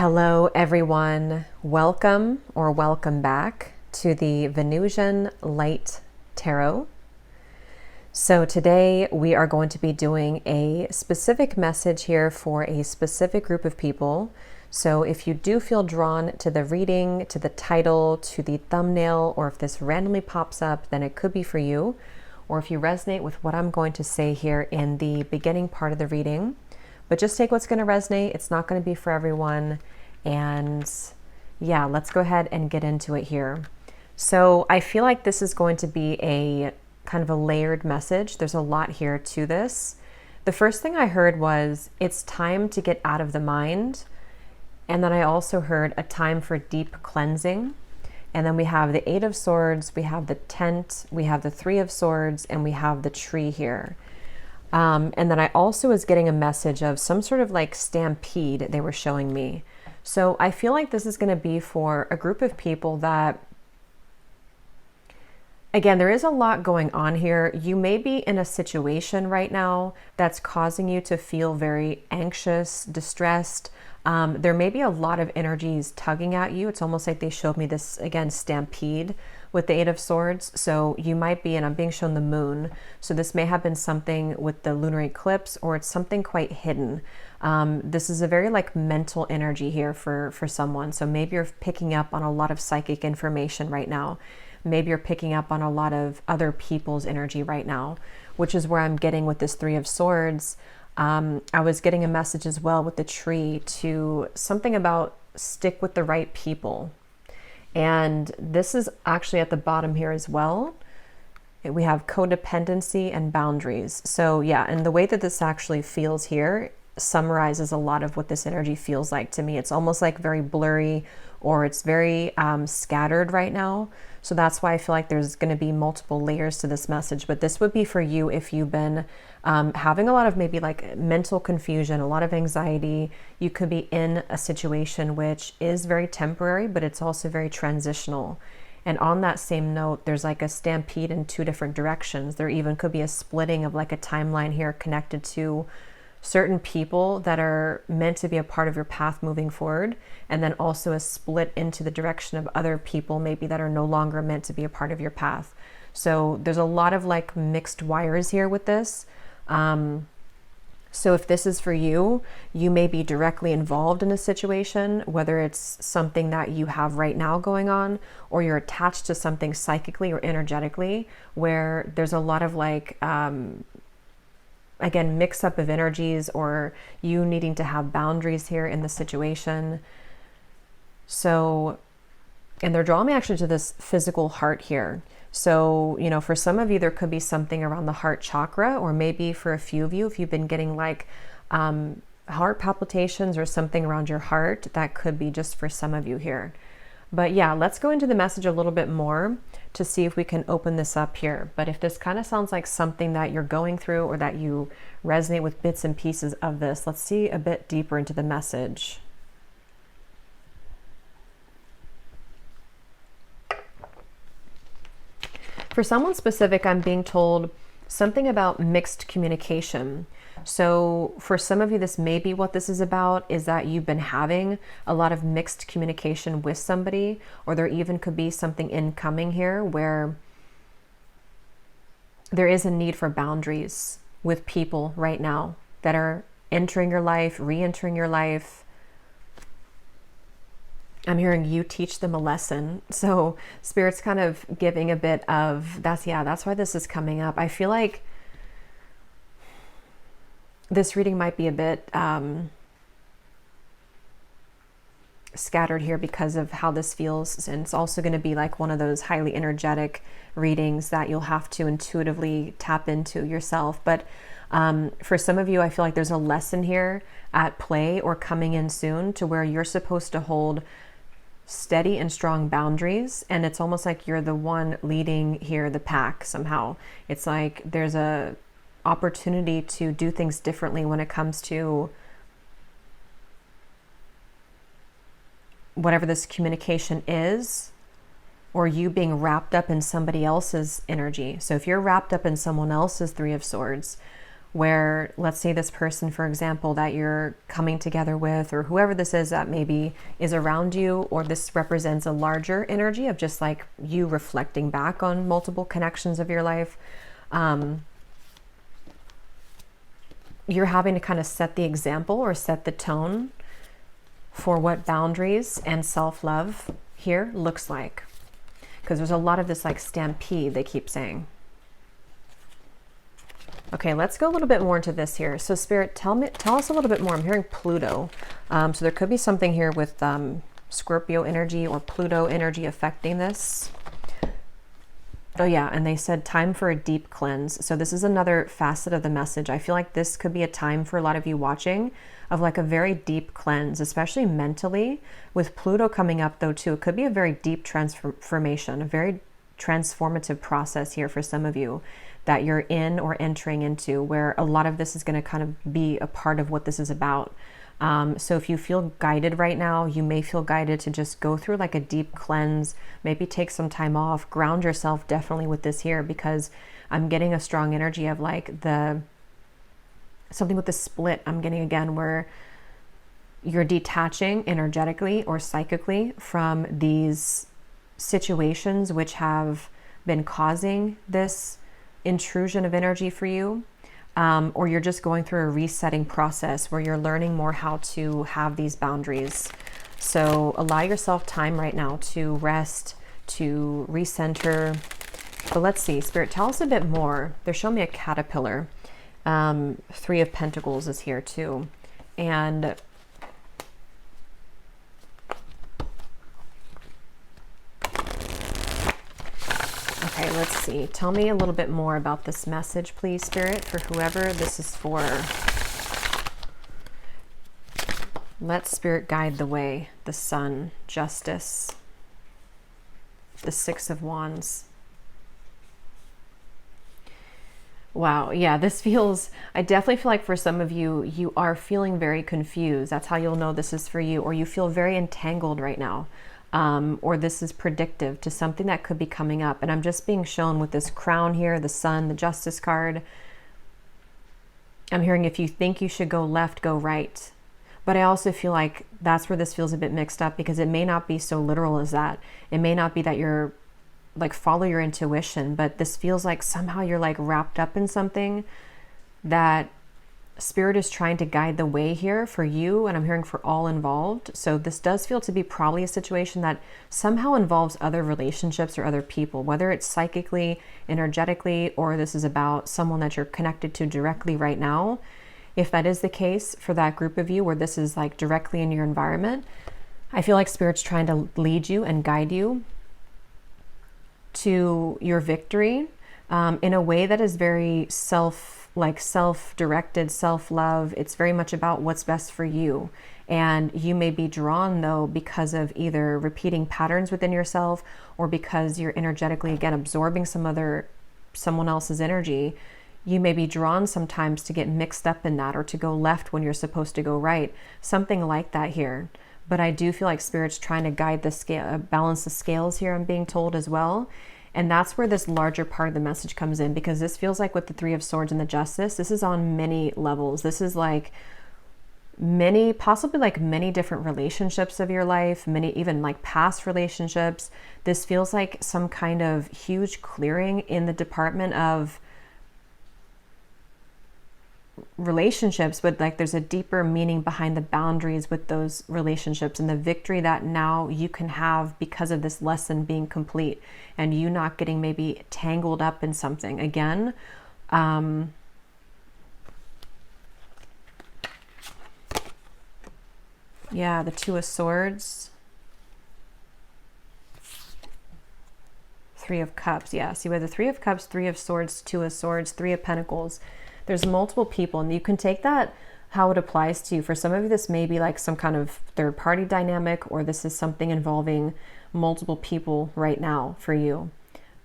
Hello, everyone. Welcome or welcome back to the Venusian Light Tarot. So today we are going to be doing a specific message here for a specific group of people. So if you do feel drawn to the reading, to the title, to the thumbnail, or if this randomly pops up, then it could be for you. Or if you resonate with what I'm going to say here in the beginning part of the reading, but just take what's going to resonate. It's not going to be for everyone. And yeah, let's go ahead and get into it here. So I feel like this is going to be a kind of a layered message. There's a lot here to this. The first thing I heard was it's time to get out of the mind. And then I also heard a time for deep cleansing. And then we have the Eight of Swords, we have the Tent, we have the Three of Swords, and we have the Tree here. And then I also was getting a message of some sort of like stampede they were showing me. So I feel like this is going to be for a group of people that, again, there is a lot going on here. You may be in a situation right now that's causing you to feel very anxious, distressed. There may be a lot of energies tugging at you. It's almost like they showed me this, again, stampede with the Eight of Swords. So you might be, and I'm being shown the moon. So this may have been something with the lunar eclipse, or it's something quite hidden. This is a very like mental energy here for someone. So maybe you're picking up on a lot of psychic information right now. Maybe you're picking up on a lot of other people's energy right now, which is where I'm getting with this Three of Swords. I was getting a message as well with the Tree to something about stick with the right people. And this is actually at the bottom here as well. We have codependency and boundaries. So yeah, and the way that this actually feels here summarizes a lot of what this energy feels like to me. It's almost like very blurry, or it's very scattered right now. So that's why I feel like there's going to be multiple layers to this message. But this would be for you if you've been having a lot of maybe like mental confusion, a lot of anxiety. You could be in a situation which is very temporary, but it's also very transitional. And on that same note, there's like a stampede in two different directions. There even could be a splitting of like a timeline here connected to certain people that are meant to be a part of your path moving forward, and then also a split into the direction of other people maybe that are no longer meant to be a part of your path. So there's a lot of like mixed wires here with this. So if this is for you, you may be directly involved in a situation, whether it's something that you have right now going on, or you're attached to something psychically or energetically, where there's a lot of like, again, mix up of energies, or you needing to have boundaries here in the situation. So, and they're drawing me actually to this physical heart here. So, you know, for some of you, there could be something around the heart chakra, or maybe for a few of you, if you've been getting like heart palpitations or something around your heart, that could be just for some of you here. But yeah, let's go into the message a little bit more to see if we can open this up here. But if this kind of sounds like something that you're going through, or that you resonate with bits and pieces of this, let's see a bit deeper into the message. For someone specific, I'm being told something about mixed communication. So for some of you, this may be what this is about, is that you've been having a lot of mixed communication with somebody, or there even could be something incoming here where there is a need for boundaries with people right now that are entering your life, re-entering your life. I'm hearing you teach them a lesson. So Spirit's kind of giving a bit of, that's why this is coming up. I feel like this reading might be a bit scattered here because of how this feels. And it's also going to be like one of those highly energetic readings that you'll have to intuitively tap into yourself. But for some of you, I feel like there's a lesson here at play or coming in soon, to where you're supposed to hold steady and strong boundaries. And it's almost like you're the one leading here the pack somehow. It's like there's a opportunity to do things differently when it comes to whatever this communication is, or you being wrapped up in somebody else's energy. So if you're wrapped up in someone else's Three of Swords, where let's say this person, for example, that you're coming together with, or whoever this is that maybe is around you, or this represents a larger energy of just like you reflecting back on multiple connections of your life. You're having to kind of set the example or set the tone for what boundaries and self-love here looks like. Because there's a lot of this like stampede, they keep saying. Okay, let's go a little bit more into this here. So Spirit, tell us a little bit more. I'm hearing Pluto. So there could be something here with Scorpio energy or Pluto energy affecting this. Oh yeah, and they said time for a deep cleanse. So this is another facet of the message. I feel like this could be a time for a lot of you watching of like a very deep cleanse, especially mentally. With Pluto coming up though too, it could be a very deep transformation, a very transformative process here for some of you that you're in or entering into, where a lot of this is going to kind of be a part of what this is about. So if you feel guided right now, you may feel guided to just go through like a deep cleanse, maybe take some time off, ground yourself definitely with this here, because I'm getting a strong energy of like something with the split. I'm getting again where you're detaching energetically or psychically from these situations which have been causing this intrusion of energy for you. Or you're just going through a resetting process where you're learning more how to have these boundaries. So allow yourself time right now to rest, to recenter. But let's see, Spirit, tell us a bit more. They're showing me a caterpillar. Three of Pentacles is here too. And okay, let's see. Tell me a little bit more about this message, please, Spirit, for whoever this is for. Let Spirit guide the way. The Sun, Justice, the Six of Wands. Wow, yeah, this feels, I definitely feel like for some of you, you are feeling very confused. That's how you'll know this is for you, or you feel very entangled right now. Or this is predictive to something that could be coming up. And I'm just being shown with this crown here, the Sun, the Justice card. I'm hearing if you think you should go left, go right. But I also feel like that's where this feels a bit mixed up, because it may not be so literal as that. It may not be that you're like follow your intuition, but this feels like somehow you're like wrapped up in something that Spirit is trying to guide the way here for you, and I'm hearing for all involved. So this does feel to be probably a situation that somehow involves other relationships or other people, whether it's psychically, energetically, or this is about someone that you're connected to directly right now. If that is the case for that group of you, where this is like directly in your environment, I feel like Spirit's trying to lead you and guide you to your victory in a way that is very self-directed, self-love. It's very much about what's best for you. And you may be drawn though because of either repeating patterns within yourself, or because you're energetically again absorbing someone else's energy. You may be drawn sometimes to get mixed up in that, or to go left when you're supposed to go right. Something like that here. But I do feel like Spirit's trying to guide the scale, balance the scales here, I'm being told as well. And that's where this larger part of the message comes in, because this feels like with the Three of Swords and the Justice, this is on many levels. This is like possibly like many different relationships of your life, many even like past relationships. This feels like some kind of huge clearing in the department of relationships, but like there's a deeper meaning behind the boundaries with those relationships, and the victory that now you can have because of this lesson being complete, and you not getting maybe tangled up in something again. Yeah, the Two of Swords, Three of Cups. Yeah, see, we have the Three of Cups, Three of Swords, Two of Swords, Three of Pentacles. There's multiple people, and you can take that how it applies to you. For some of you, this may be like some kind of third party dynamic, or this is something involving multiple people right now for you.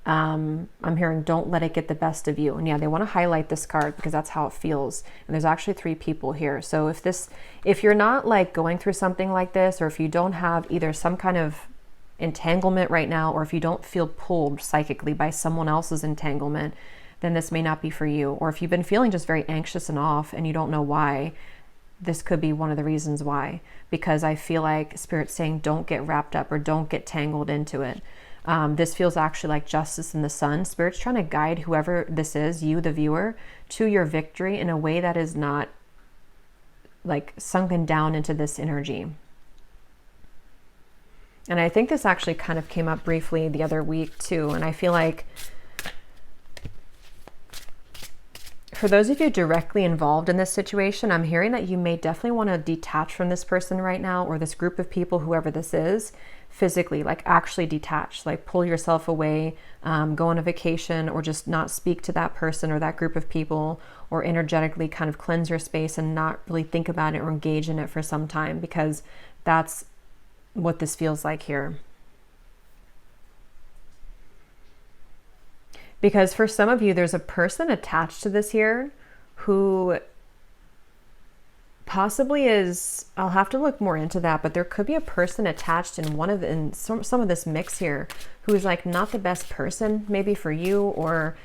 I'm hearing don't let it get the best of you. And yeah, they want to highlight this card because that's how it feels. And there's actually three people here. So if you're not like going through something like this, or if you don't have either some kind of entanglement right now, or if you don't feel pulled psychically by someone else's entanglement, then this may not be for you. Or if you've been feeling just very anxious and off and you don't know why, this could be one of the reasons why, because I feel like Spirit's saying don't get wrapped up or don't get tangled into it. This feels actually like justice in the sun. Spirit's trying to guide whoever this is, you, the viewer, to your victory in a way that is not like sunken down into this energy. And I think this actually kind of came up briefly the other week too. And I feel like for those of you directly involved in this situation, I'm hearing that you may definitely want to detach from this person right now, or this group of people, whoever this is, physically, like actually detach, like pull yourself away, go on a vacation, or just not speak to that person or that group of people, or energetically kind of cleanse your space and not really think about it or engage in it for some time, because that's what this feels like here. Because for some of you, there's a person attached to this here who possibly is, I'll have to look more into that, but there could be a person attached in some of this mix here who is like not the best person maybe for you, or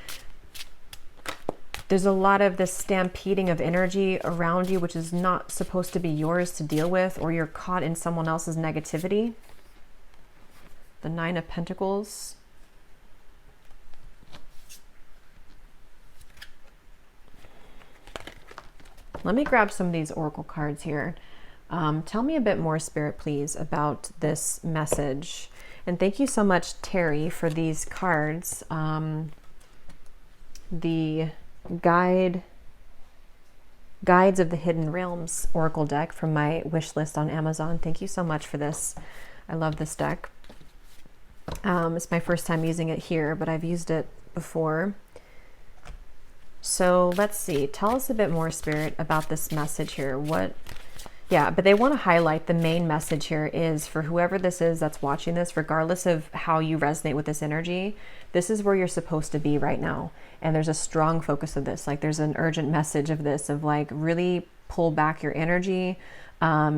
there's a lot of this stampeding of energy around you, which is not supposed to be yours to deal with, or you're caught in someone else's negativity. The Nine of Pentacles. Let me grab some of these oracle cards here. Tell me a bit more, Spirit, please, about this message. And thank you so much, Terry, for these cards. The Guides of the Hidden Realms oracle deck from my wish list on Amazon. Thank you so much for this. I love this deck. It's my first time using it here, but I've used it before. So let's see. Tell us a bit more, Spirit, about this message here. Yeah, but they want to highlight the main message here is for whoever this is that's watching this, regardless of how you resonate with this energy, this is where you're supposed to be right now. And there's a strong focus of this. Like there's an urgent message of this, of like really pull back your energy.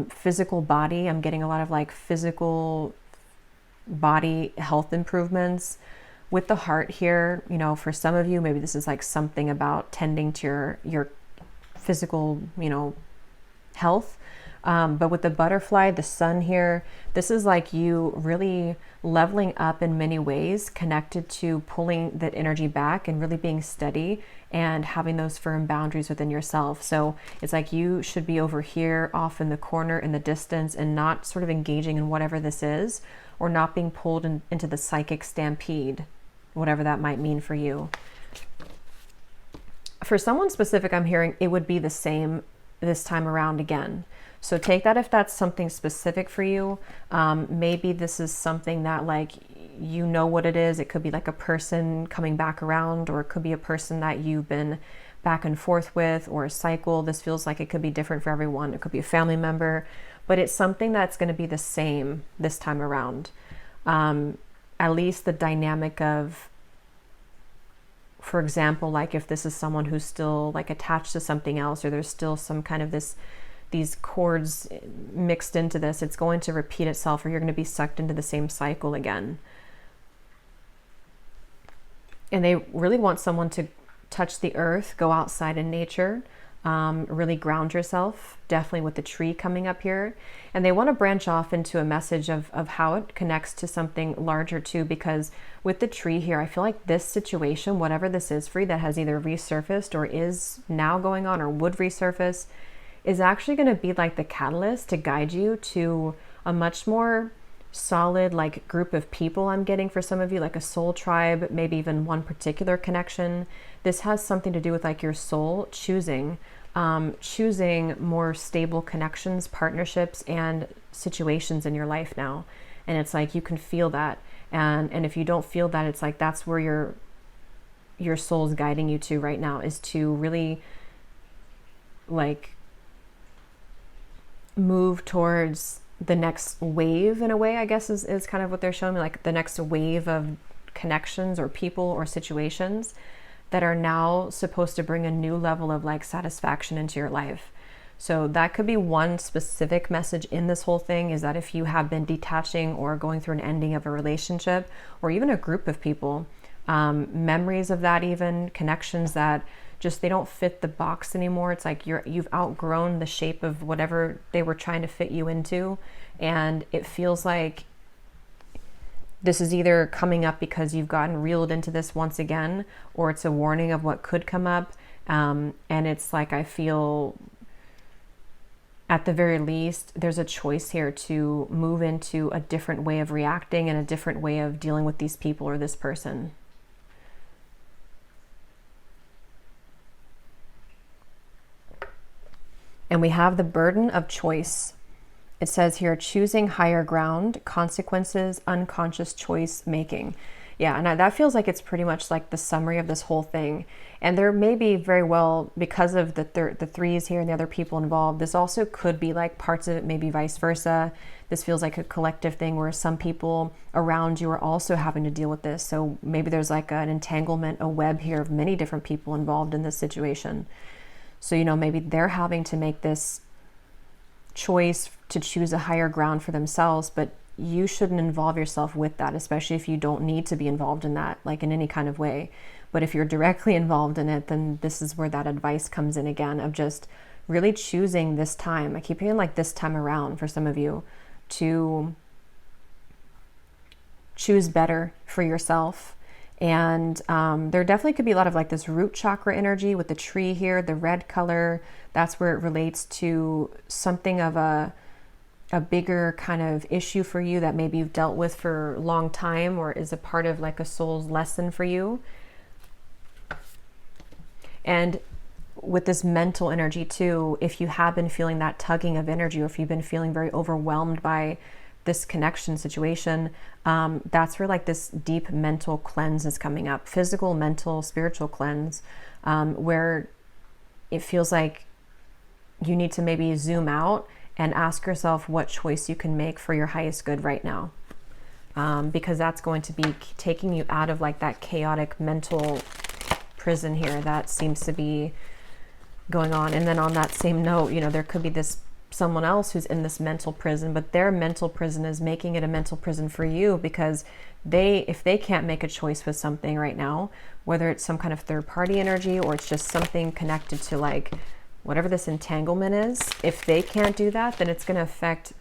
Physical body. I'm getting a lot of like physical body health improvements. With the heart here, you know, for some of you, maybe this is like something about tending to your physical, you know, health. But with the butterfly, the sun here, this is like you really leveling up in many ways, connected to pulling that energy back and really being steady and having those firm boundaries within yourself. So it's like you should be over here off in the corner in the distance and not sort of engaging in whatever this is, or not being pulled into the psychic stampede, whatever that might mean for you. For someone specific, I'm hearing it would be the same this time around again. So take that if that's something specific for you. Maybe this is something that like, you know what it is. It could be like a person coming back around, or it could be a person that you've been back and forth with, or a cycle. This feels like it could be different for everyone. It could be a family member, but it's something that's going to be the same this time around. At least the dynamic of, for example, like if this is someone who's still like attached to something else, or there's still some kind of these cords mixed into this, it's going to repeat itself, or you're going to be sucked into the same cycle again. And they really want someone to touch the earth, go outside in nature, really ground yourself, definitely with the tree coming up here. And they want to branch off into a message of how it connects to something larger too, because with the tree here, I feel like this situation, whatever this is for you, that has either resurfaced or is now going on or would resurface, is actually going to be like the catalyst to guide you to a much more solid like group of people. I'm getting for some of you like a soul tribe, maybe even one particular connection. This has something to do with like your soul choosing more stable connections, partnerships, and situations in your life now. And it's like you can feel that, and if you don't feel that, it's like that's where your soul's guiding you to right now, is to really like move towards the next wave, in a way, I guess is kind of what they're showing me, like the next wave of connections or people or situations that are now supposed to bring a new level of like satisfaction into your life. So that could be one specific message in this whole thing, is that if you have been detaching or going through an ending of a relationship, or even a group of people memories of that, even connections that just they don't fit the box anymore. It's like you've outgrown the shape of whatever they were trying to fit you into, and it feels like this is either coming up because you've gotten reeled into this once again, or it's a warning of what could come up. And it's like, I feel at the very least, there's a choice here to move into a different way of reacting and a different way of dealing with these people or this person. And we have the burden of choice. It says here, choosing higher ground, consequences, unconscious choice making. Yeah, and that feels like it's pretty much like the summary of this whole thing. And there may be very well, because of the threes here and the other people involved, this also could be like parts of it, maybe vice versa. This feels like a collective thing where some people around you are also having to deal with this. So maybe there's like an entanglement, a web here of many different people involved in this situation. So, you know, maybe they're having to make this choice to choose a higher ground for themselves, but you shouldn't involve yourself with that, especially if you don't need to be involved in that, like in any kind of way. But if you're directly involved in it, then this is where that advice comes in again, of just really choosing this time. I keep hearing like this time around for some of you to choose better for yourself. And there definitely could be a lot of like this root chakra energy with the tree here, the red color. That's where it relates to something of a bigger kind of issue for you that maybe you've dealt with for a long time, or is a part of like a soul's lesson for you. And with this mental energy too, if you have been feeling that tugging of energy, or if you've been feeling very overwhelmed by this connection situation, that's where like this deep mental cleanse is coming up. Physical, mental, spiritual cleanse, where it feels like you need to maybe zoom out and ask yourself what choice you can make for your highest good right now. Because that's going to be taking you out of like that chaotic mental prison here that seems to be going on. And then on that same note, you know, there could be this someone else who's in this mental prison, but their mental prison is making it a mental prison for you, because if they can't make a choice with something right now, whether it's some kind of third party energy or it's just something connected to like whatever this entanglement is, if they can't do that, then it's going to affect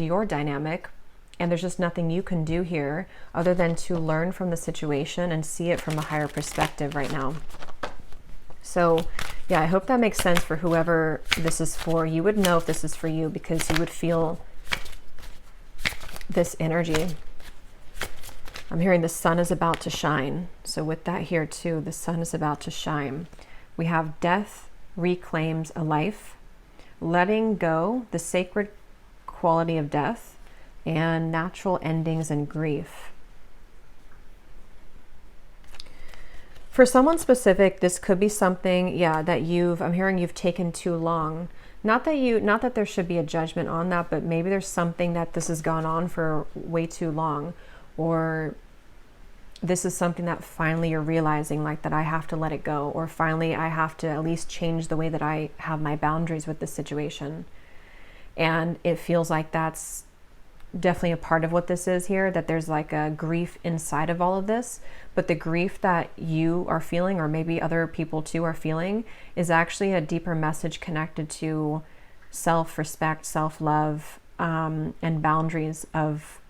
your dynamic. And there's just nothing you can do here other than to learn from the situation and see it from a higher perspective right now. So yeah, I hope that makes sense for whoever this is for. You would know if this is for you, because you would feel this energy. I'm hearing the sun is about to shine. So with that here too, the sun is about to shine. We have death reclaims a life, letting go the sacred quality of death, and natural endings and grief. For someone specific, this could be something, yeah, that I'm hearing you've taken too long. Not that there should be a judgment on that, but maybe there's something that this has gone on for way too long, or this is something that finally you're realizing, like, that I have to let it go, or finally I have to at least change the way that I have my boundaries with this situation. And it feels like that's definitely a part of what this is here, that there's like a grief inside of all of this, but the grief that you are feeling, or maybe other people too are feeling, is actually a deeper message connected to self-respect, self-love, and boundaries of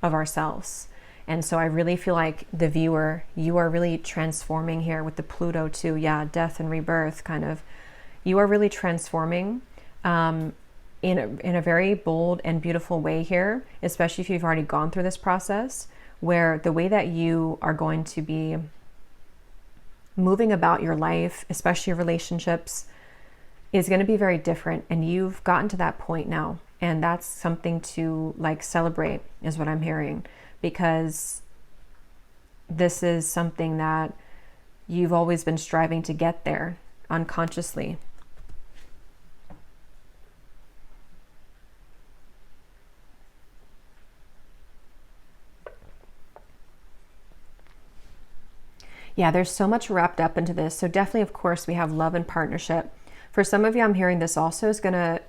ourselves. And so I really feel like the viewer, you are really transforming here with the Pluto too. Yeah, death and rebirth kind of. You are really transforming in a very bold and beautiful way here, especially if you've already gone through this process, where the way that you are going to be moving about your life, especially your relationships, is going to be very different. And you've gotten to that point now. And that's something to like celebrate, is what I'm hearing, because this is something that you've always been striving to get there unconsciously. Yeah, there's so much wrapped up into this. So definitely, of course, we have love and partnership. For some of you, I'm hearing this also is going to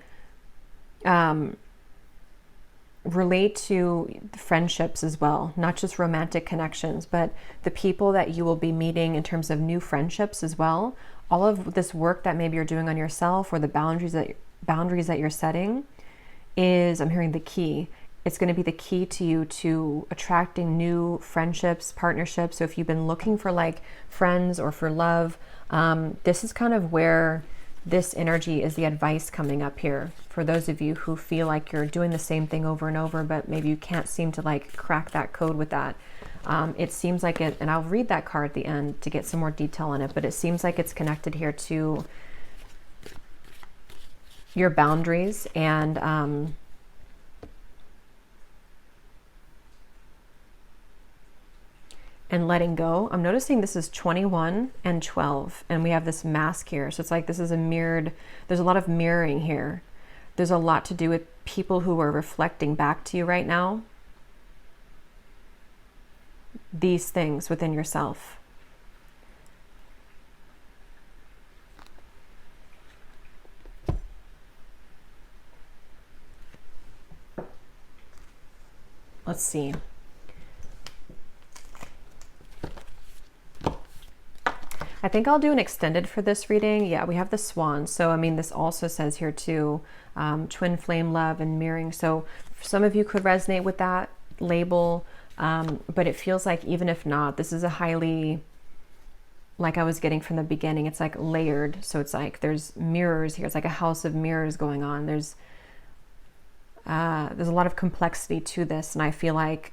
relate to friendships as well, not just romantic connections, but the people that you will be meeting in terms of new friendships as well. All of this work that maybe you're doing on yourself, or the boundaries that you're setting, is, I'm hearing, the key. It's going to be the key to you to attracting new friendships, partnerships. So if you've been looking for like friends or for love, this is kind of where this energy is the advice coming up here. For those of you who feel like you're doing the same thing over and over, but maybe you can't seem to like crack that code with that. It seems like it, and I'll read that card at the end to get some more detail on it, but it seems like it's connected here to your boundaries and letting go. I'm noticing this is 21 and 12, and we have this mask here. So it's like this is a mirrored, there's a lot of mirroring here. There's a lot to do with people who are reflecting back to you right now these things within yourself. Let's see. I think I'll do an extended for this reading. Yeah, we have the swan. So, I mean, this also says here too, twin flame love and mirroring. So some of you could resonate with that label, but it feels like even if not, this is a highly, like I was getting from the beginning, it's like layered. So it's like there's mirrors here. It's like a house of mirrors going on. There's a lot of complexity to this. And I feel like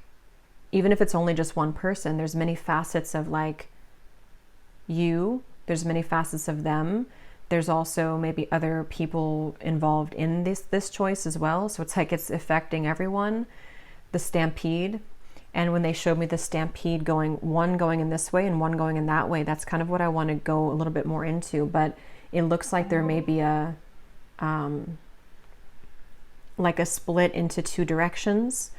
even if it's only just one person, there's many facets of like you, there's many facets of them. There's also maybe other people involved in this choice as well. So it's like it's affecting everyone. The stampede. And when they showed me the stampede going, one going in this way and one going in that way, that's kind of what I want to go a little bit more into. But it looks like there may be a like a split into two directions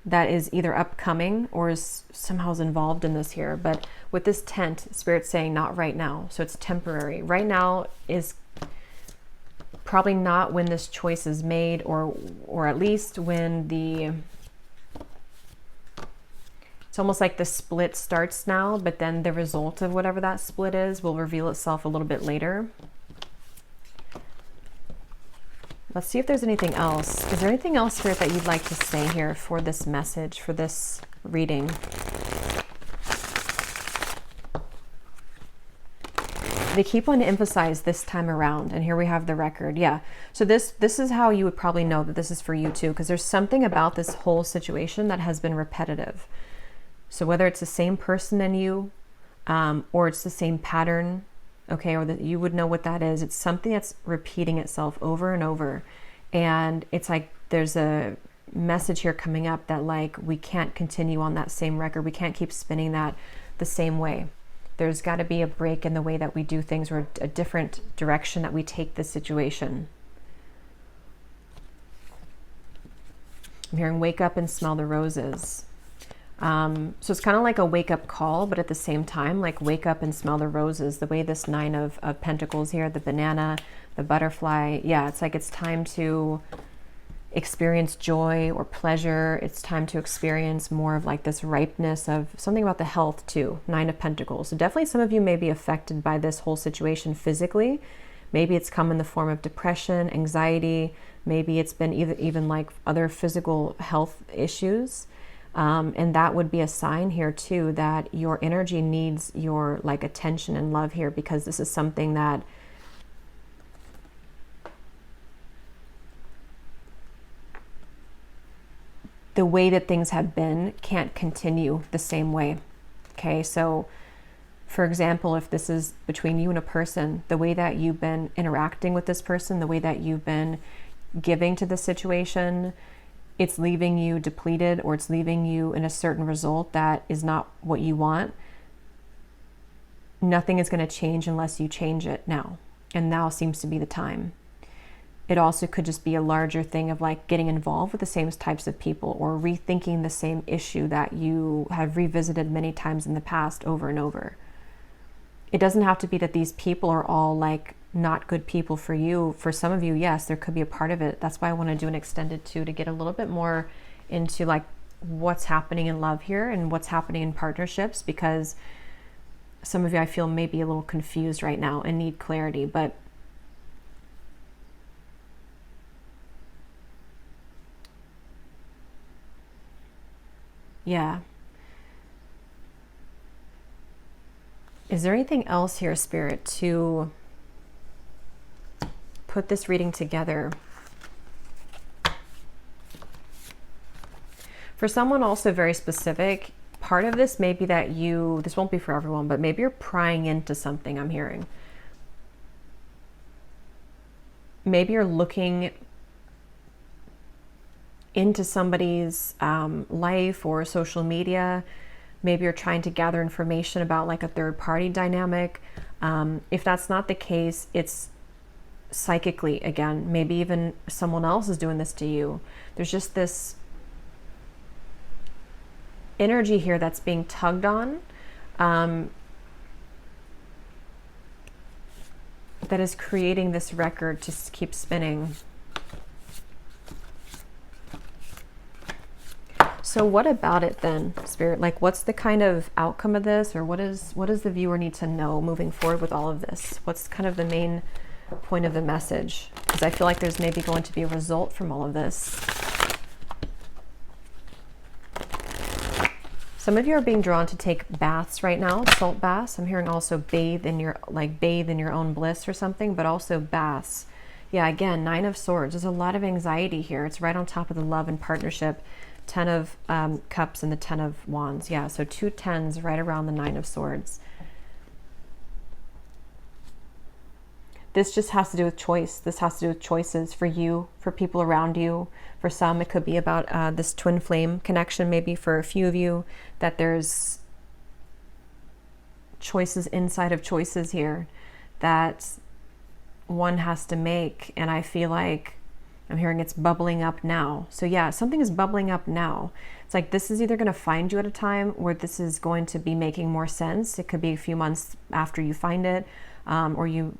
that is either upcoming or is somehow involved in this here. But with this tent, Spirit's saying not right now. So it's temporary. Right now is probably not when this choice is made, or at least when it's almost like the split starts now, but then the result of whatever that split is will reveal itself a little bit later. Let's see if there's anything else. Is there anything else, Spirit, that you'd like to say here for this message, for this reading? They keep on to emphasize this time around, and here we have the record. Yeah, so this is how you would probably know that this is for you too, because there's something about this whole situation that has been repetitive. So whether it's the same person in you, or it's the same pattern, okay, or that you would know what that is. It's something that's repeating itself over and over. And it's like there's a message here coming up that like we can't continue on that same record. We can't keep spinning that the same way. There's got to be a break in the way that we do things, or a different direction that we take this situation. I'm hearing wake up and smell the roses. So it's kind of like a wake-up call, but at the same time, like wake up and smell the roses. The way this Nine of Pentacles here, the banana, the butterfly, yeah, it's like it's time to experience joy or pleasure. It's time to experience more of like this ripeness of something about the health too. Nine of Pentacles. So definitely some of you may be affected by this whole situation physically. Maybe it's come in the form of depression, anxiety. Maybe it's been even like other physical health issues. And that would be a sign here too that your energy needs your like attention and love here, because this is something that the way that things have been can't continue the same way. Okay, so for example, if this is between you and a person, the way that you've been interacting with this person, the way that you've been giving to the situation, it's leaving you depleted, or it's leaving you in a certain result that is not what you want. Nothing is going to change unless you change it now. And now seems to be the time. It also could just be a larger thing of like getting involved with the same types of people, or rethinking the same issue that you have revisited many times in the past over and over. It doesn't have to be that these people are all like not good people for you. For some of you, yes, there could be a part of it. That's why I want to do an extended too, to get a little bit more into like what's happening in love here and what's happening in partnerships, because some of you I feel may be a little confused right now and need clarity. But yeah. Is there anything else here, Spirit, to put this reading together? For someone also very specific, part of this may be that this won't be for everyone, but maybe you're prying into something, I'm hearing. Maybe you're looking into somebody's life or social media. Maybe you're trying to gather information about like a third party dynamic. If that's not the case, it's psychically, again, maybe even someone else is doing this to you. There's just this energy here that's being tugged on, that is creating this record to keep spinning. So what about it then, Spirit? Like, what's the kind of outcome of this, or what does the viewer need to know moving forward with all of this? What's kind of the main point of the message? Because I feel like there's maybe going to be a result from all of this. Some of you are being drawn to take baths right now, salt baths. I'm hearing also bathe in your own bliss or something, but also baths. Yeah, again, 9 of Swords. There's a lot of anxiety here. It's right on top of the love and partnership. 10 of Cups and the 10 of Wands. Yeah, so 2 10s right around the 9 of Swords. This just has to do with choice. This has to do with choices for you, for people around you. For some, it could be about this twin flame connection. Maybe for a few of you, that there's choices inside of choices here that one has to make. And I feel like I'm hearing it's bubbling up now. So yeah, something is bubbling up now. It's like this is either going to find you at a time where this is going to be making more sense. It could be a few months after you find it, or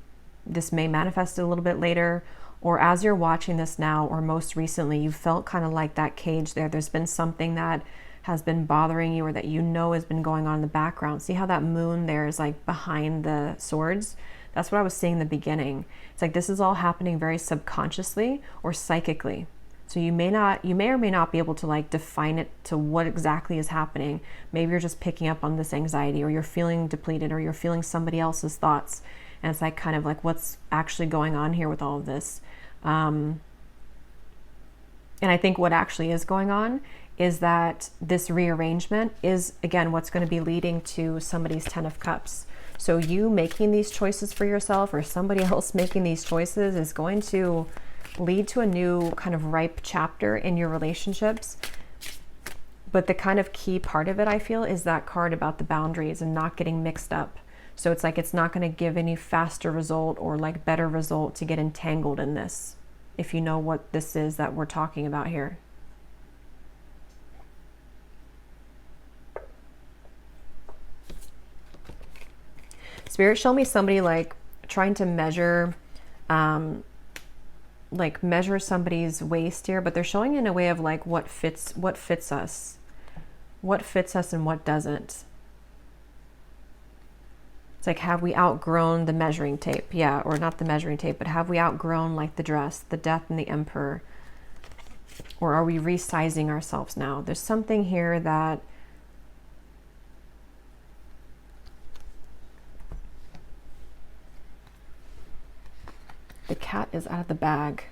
this may manifest a little bit later, or as you're watching this now, or most recently, you felt kind of like that cage there. There's been something that has been bothering you, or that you know has been going on in the background. See how that moon there is like behind the swords? That's what I was seeing in the beginning. It's like this is all happening very subconsciously or psychically. So you may or may not be able to like define it to what exactly is happening. Maybe you're just picking up on this anxiety, or you're feeling depleted, or you're feeling somebody else's thoughts. And it's like kind of like what's actually going on here with all of this. And I think what actually is going on is that this rearrangement is, again, what's going to be leading to somebody's 10 of Cups. So you making these choices for yourself, or somebody else making these choices, is going to lead to a new kind of ripe chapter in your relationships. But the kind of key part of it, I feel, is that card about the boundaries and not getting mixed up. So it's like it's not going to give any faster result or like better result to get entangled in this, if you know what this is that we're talking about here. Spirit, show me somebody like trying to measure, measure somebody's waist here, but they're showing in a way of like what fits us and what doesn't. It's like, have we outgrown the measuring tape? Yeah, or not the measuring tape, but have we outgrown like the dress, the Death and the Emperor? Or are we resizing ourselves now? There's something here that the cat is out of the bag.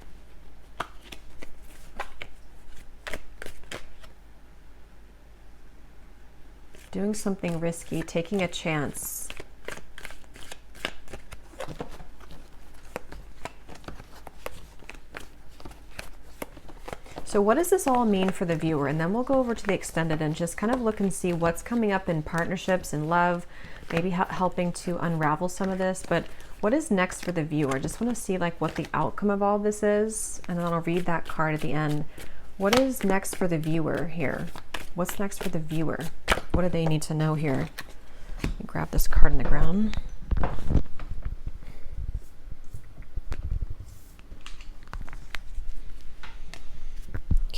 Doing something risky, taking a chance. So what does this all mean for the viewer? And then we'll go over to the extended and just kind of look and see what's coming up in partnerships and love, maybe helping to unravel some of this. But what is next for the viewer? Just want to see like what the outcome of all this is. And then I'll read that card at the end. What is next for the viewer here? What's next for the viewer? What do they need to know here? Let me grab this card on the ground.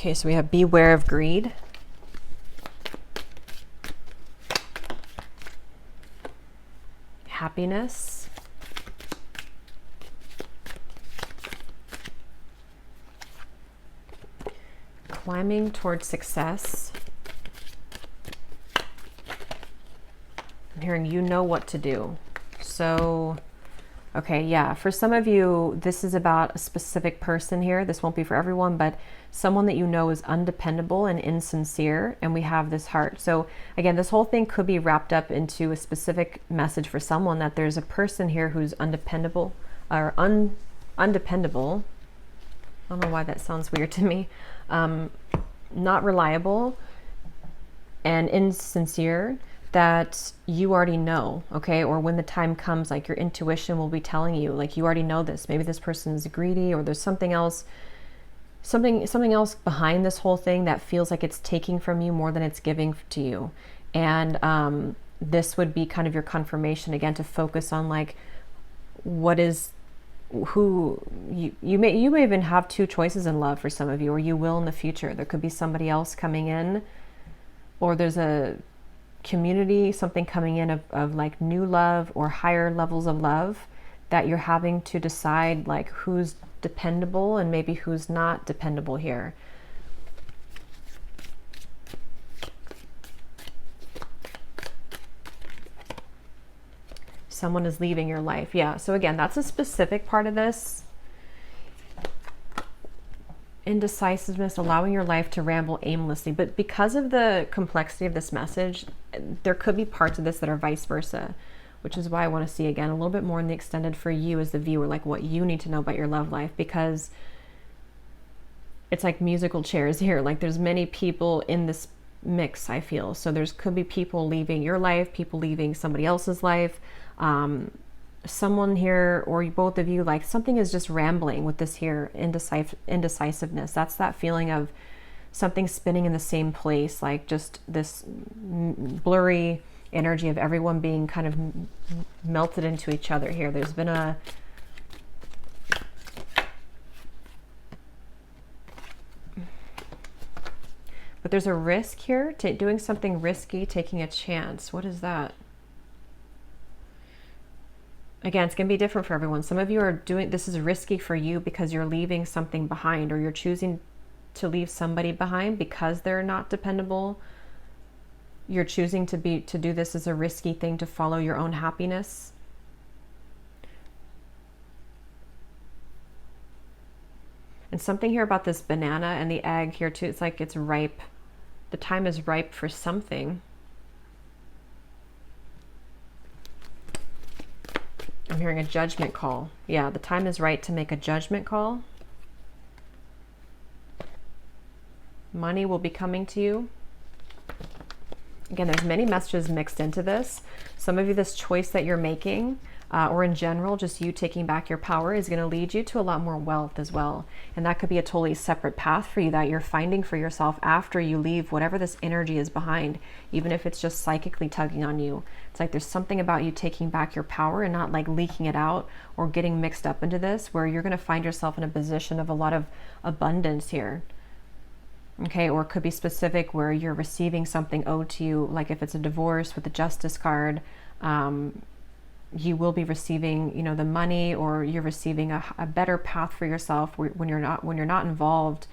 Okay, so we have beware of greed. Happiness. Climbing towards success. I'm hearing you know what to do. So, okay, yeah, for some of you, this is about a specific person here. This won't be for everyone, but someone that you know is undependable and insincere, and we have this heart. So again, this whole thing could be wrapped up into a specific message for someone, that there's a person here who's undependable or undependable. I don't know why that sounds weird to me. Not reliable and insincere, that you already know, okay? Or when the time comes, like your intuition will be telling you, like you already know this. Maybe this person is greedy, or there's something else, something else behind this whole thing that feels like it's taking from you more than it's giving to you. And this would be kind of your confirmation again, to focus on like what is, who you may even have two choices in love for some of you, or you will in the future. There could be somebody else coming in, or there's a community, something coming in of like new love or higher levels of love, that you're having to decide like who's dependable and maybe who's not dependable here. Someone is leaving your life. Yeah, so again, that's a specific part of this. Indecisiveness, allowing your life to ramble aimlessly. But because of the complexity of this message, there could be parts of this that are vice versa, which is why I want to see again a little bit more in the extended for you as the viewer, like what you need to know about your love life, because it's like musical chairs here. Like there's many people in this mix, I feel. So there's could be people leaving your life, people leaving somebody else's life. Someone here, or both of you, like something is just rambling with this here indecisiveness. That's that feeling of something spinning in the same place, like just this blurry energy of everyone being kind of melted into each other here. There's been a but there's a risk here, doing something risky, taking a chance. What is that? Again, it's going to be different for everyone. Some of you are doing, this is risky for you because you're leaving something behind, or you're choosing to leave somebody behind because they're not dependable. You're choosing to do this as a risky thing to follow your own happiness. And something here about this banana and the egg here too. It's like it's ripe. The time is ripe for something. I'm hearing a judgment call. Yeah, the time is right to make a judgment call. Money will be coming to you. Again, there's many messages mixed into this. Some of you, this choice that you're making, or in general, just you taking back your power, is going to lead you to a lot more wealth as well. And that could be a totally separate path for you that you're finding for yourself after you leave whatever this energy is behind, even if it's just psychically tugging on you. It's like there's something about you taking back your power and not like leaking it out or getting mixed up into this, where you're going to find yourself in a position of a lot of abundance here. Okay, or it could be specific where you're receiving something owed to you, like if it's a divorce with the justice card, you will be receiving, you know, the money, or you're receiving a better path for yourself when you're not involved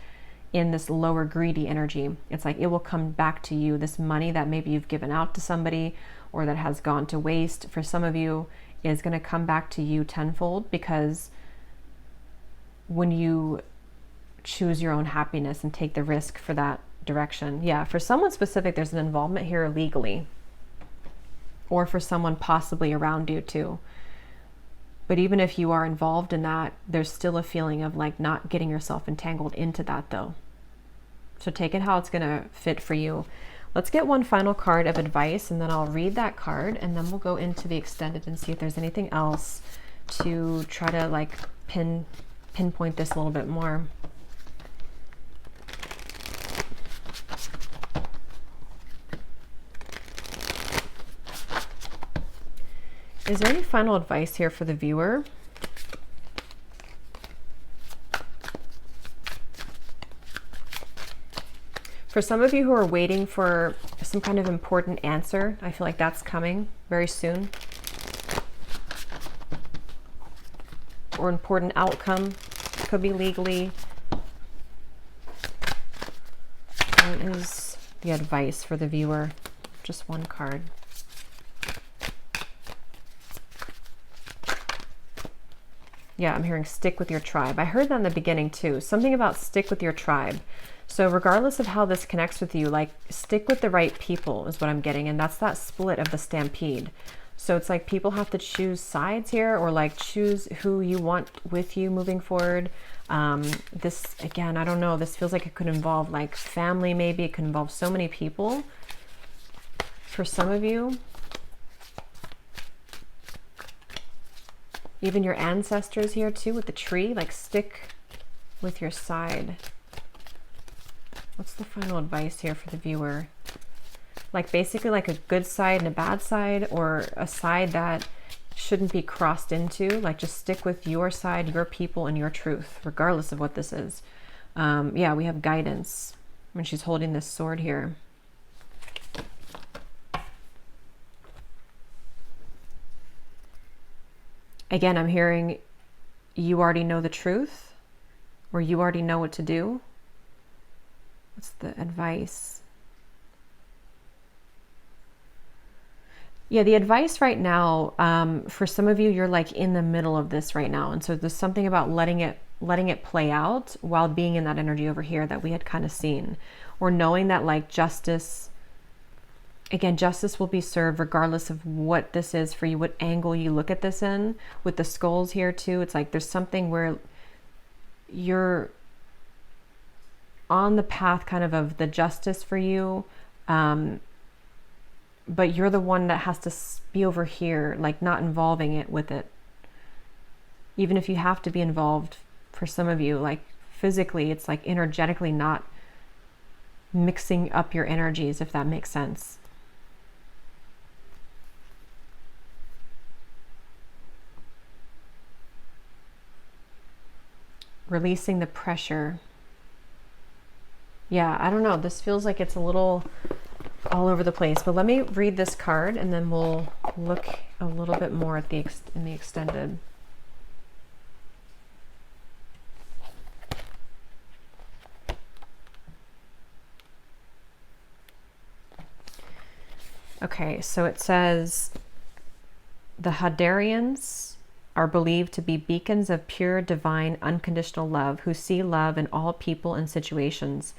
in this lower greedy energy. It's like it will come back to you, this money that maybe you've given out to somebody or that has gone to waste for some of you is going to come back to you tenfold, because when you choose your own happiness and take the risk for that direction. Yeah, for someone specific, there's an involvement here legally, or for someone possibly around you too. But even if you are involved in that, there's still a feeling of like not getting yourself entangled into that though. So take it how it's going to fit for you. Let's get one final card of advice, and then I'll read that card, and then we'll go into the extended and see if there's anything else to try to like pinpoint this a little bit more. Is there any final advice here for the viewer? For some of you who are waiting for some kind of important answer, I feel like that's coming very soon. Or important outcome. Could be legally. What is the advice for the viewer? Just one card. Yeah, I'm hearing stick with your tribe. I heard that in the beginning too. Something about stick with your tribe. So regardless of how this connects with you, like stick with the right people is what I'm getting. And that's that split of the stampede. So it's like people have to choose sides here, or like choose who you want with you moving forward. This, again, I don't know. This feels like it could involve like family, maybe. It could involve so many people for some of you. Even your ancestors here too with the tree, like stick with your side. What's the final advice here for the viewer? Like basically like a good side and a bad side, or a side that shouldn't be crossed into. Like just stick with your side, your people, and your truth, regardless of what this is. Yeah, we have guidance when she's holding this sword here. Again, I'm hearing you already know the truth, or you already know what to do. What's the advice? Yeah, the advice right now, for some of you, you're like in the middle of this right now. And so there's something about letting it play out while being in that energy over here that we had kind of seen. Or knowing that like justice, again, justice will be served regardless of what this is for you, what angle you look at this in. With the skulls here too, it's like there's something where you're on the path kind of the justice for you, but you're the one that has to be over here, like not involving it with it. Even if you have to be involved for some of you, like physically, it's like energetically not mixing up your energies, if that makes sense. Releasing the pressure. Yeah, I don't know. This feels like it's a little all over the place, but let me read this card and then we'll look a little bit more at in the extended. Okay, so it says the Hadarians are believed to be beacons of pure, divine, unconditional love who see love in all people and situations.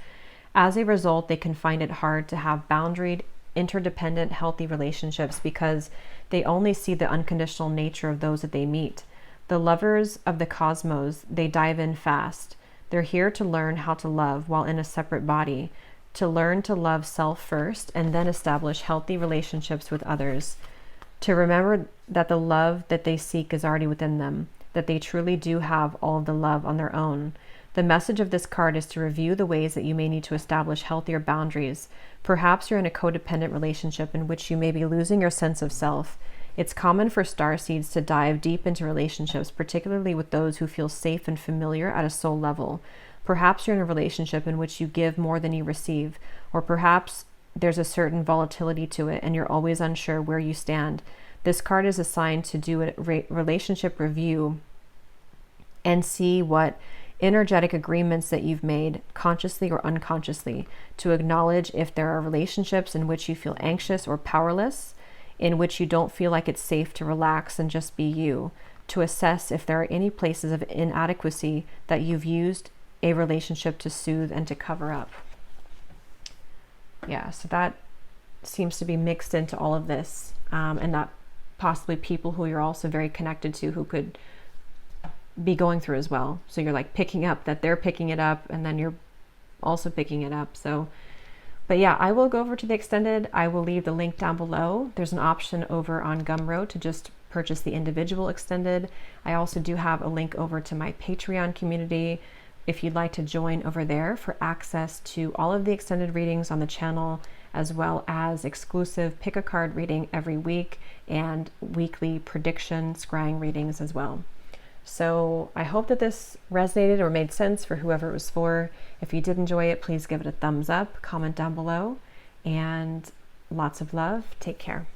As a result, they can find it hard to have boundaried, interdependent, healthy relationships because they only see the unconditional nature of those that they meet. The lovers of the cosmos, they dive in fast. They're here to learn how to love while in a separate body, to learn to love self first and then establish healthy relationships with others. To remember that the love that they seek is already within them, that they truly do have all of the love on their own. The message of this card is to review the ways that you may need to establish healthier boundaries. Perhaps you're in a codependent relationship in which you may be losing your sense of self. It's common for starseeds to dive deep into relationships, particularly with those who feel safe and familiar at a soul level. Perhaps you're in a relationship in which you give more than you receive, or perhaps there's a certain volatility to it and you're always unsure where you stand. This card is assigned to do a relationship review and see what energetic agreements that you've made, consciously or unconsciously, to acknowledge if there are relationships in which you feel anxious or powerless, in which you don't feel like it's safe to relax and just be you, to assess if there are any places of inadequacy that you've used a relationship to soothe and to cover up. Yeah, so that seems to be mixed into all of this, and that possibly people who you're also very connected to who could be going through as well. So you're like picking up that they're picking it up and then you're also picking it up. So, but yeah, I will go over to the extended. I will leave the link down below. There's an option over on Gumroad to just purchase the individual extended. I also do have a link over to my Patreon community if you'd like to join over there for access to all of the extended readings on the channel, as well as exclusive pick a card reading every week and weekly prediction scrying readings as well. So I hope that this resonated or made sense for whoever it was for. If you did enjoy it, please give it a thumbs up, comment down below, and lots of love. Take care.